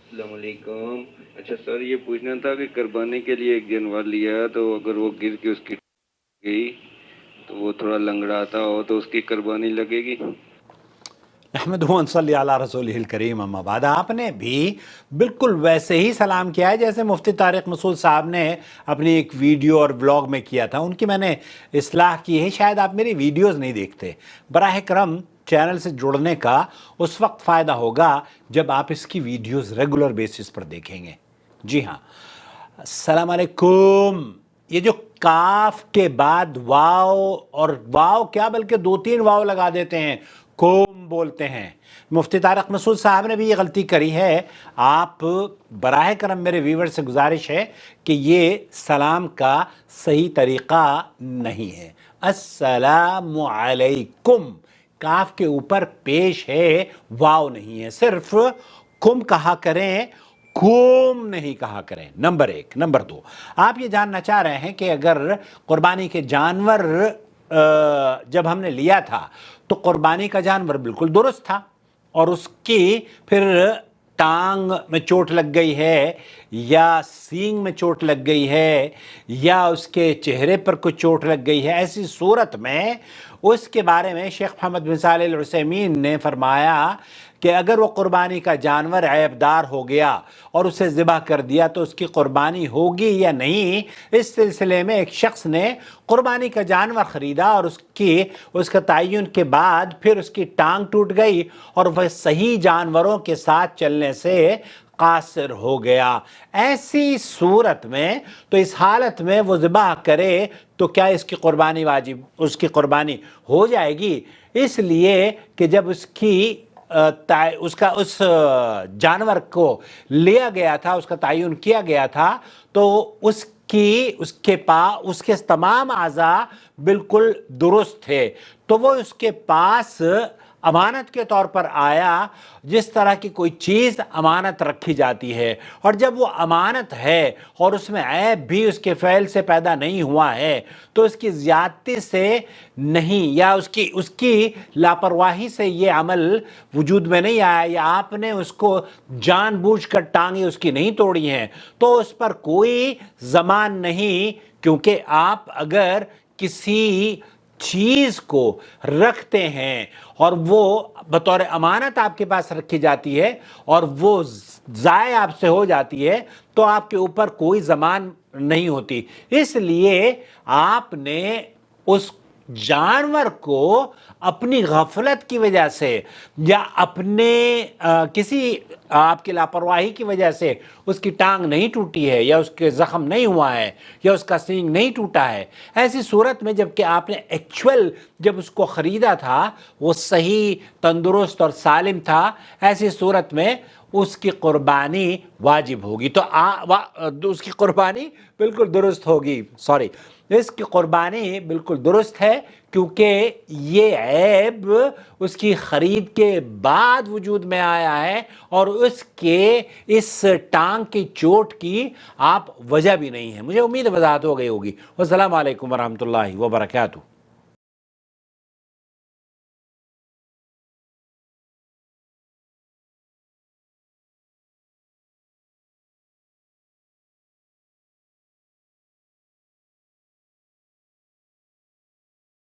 السلام علیکم. اچھا سر، یہ پوچھنا تھا کہ قربانی کے لیے ایک جانور لیا تو اگر وہ گر کے اس کی گئی تو وہ تھوڑا لنگڑاتا ہو تو اس کی قربانی لگے گی؟ احمد صلی علی رسول الکریم. اما بعد، آپ نے بھی بالکل ویسے ہی سلام کیا ہے جیسے مفتی طارق مسعود صاحب نے اپنی ایک ویڈیو اور بلاگ میں کیا تھا. ان کی میں نے اصلاح کی ہے. شاید آپ میری ویڈیوز نہیں دیکھتے. براہ کرم چینل سے جڑنے کا اس وقت فائدہ ہوگا جب آپ اس کی ویڈیوز ریگولر بیسس پر دیکھیں گے. جی ہاں، السلام علیکم. یہ جو کاف کے بعد واو، اور واو کیا بلکہ 2-3 واو لگا دیتے ہیں، کوم بولتے ہیں. مفتی طارق مسعود صاحب نے بھی یہ غلطی کری ہے. آپ براہ کرم میرے ویور سے گزارش ہے کہ یہ سلام کا صحیح طریقہ نہیں ہے. السلام علیکم کاف کے اوپر پیش ہے، واو نہیں ہے. صرف کم کہا کریں، کوم نہیں کہا کریں. نمبر 1. نمبر 2، آپ یہ جاننا چاہ رہے ہیں کہ اگر قربانی کے جانور جب ہم نے لیا تھا تو قربانی کا جانور بالکل درست تھا، اور اس کی پھر ٹانگ میں چوٹ لگ گئی ہے یا سینگ میں چوٹ لگ گئی ہے یا اس کے چہرے پر کوئی چوٹ لگ گئی ہے، ایسی صورت میں اس کے بارے میں شیخ محمد بن صالح العثیمین نے فرمایا کہ اگر وہ قربانی کا جانور عیب دار ہو گیا اور اسے ذبح کر دیا تو اس کی قربانی ہوگی یا نہیں. اس سلسلے میں ایک شخص نے قربانی کا جانور خریدا اور اس کا تعین کے بعد پھر اس کی ٹانگ ٹوٹ گئی اور وہ صحیح جانوروں کے ساتھ چلنے سے قاصر ہو گیا. ایسی صورت میں تو اس حالت میں وہ ذبح کرے تو کیا اس کی قربانی واجب، اس کی قربانی ہو جائے گی؟ اس لیے کہ جب اس جانور کو لیا گیا تھا، اس کا تعین کیا گیا تھا، تو اس کے تمام اعضاء بالکل درست تھے، تو وہ اس کے پاس امانت کے طور پر آیا، جس طرح کی کوئی چیز امانت رکھی جاتی ہے. اور جب وہ امانت ہے اور اس میں عیب بھی اس کے فعل سے پیدا نہیں ہوا ہے تو اس کی زیادتی سے نہیں، یا اس کی لاپرواہی سے یہ عمل وجود میں نہیں آیا، یا آپ نے اس کو جان بوجھ کر ٹانگیں اس کی نہیں توڑی ہیں، تو اس پر کوئی ضمان نہیں. کیونکہ آپ اگر کسی چیز کو رکھتے ہیں اور وہ بطور امانت آپ کے پاس رکھی جاتی ہے اور وہ ضائع آپ سے ہو جاتی ہے تو آپ کے اوپر کوئی ضمان نہیں ہوتی. اس لیے آپ نے اس جانور کو اپنی غفلت کی وجہ سے یا اپنے کسی آپ کی لاپرواہی کی وجہ سے اس کی ٹانگ نہیں ٹوٹی ہے یا اس کے زخم نہیں ہوا ہے یا اس کا سینگ نہیں ٹوٹا ہے، ایسی صورت میں جب کہ آپ نے ایکچول جب اس کو خریدا تھا وہ صحیح تندرست اور سالم تھا، ایسی صورت میں اس کی قربانی واجب ہوگی. تو اس کی قربانی بالکل درست ہوگی. اس کی قربانی بالکل درست ہے، کیونکہ یہ عیب اس کی خرید کے بعد وجود میں آیا ہے اور اس ٹانگ کی چوٹ کی آپ وجہ بھی نہیں ہے. مجھے امید وضاحت ہو گئی ہوگی. والسلام علیکم ورحمۃ اللہ وبرکاتہ.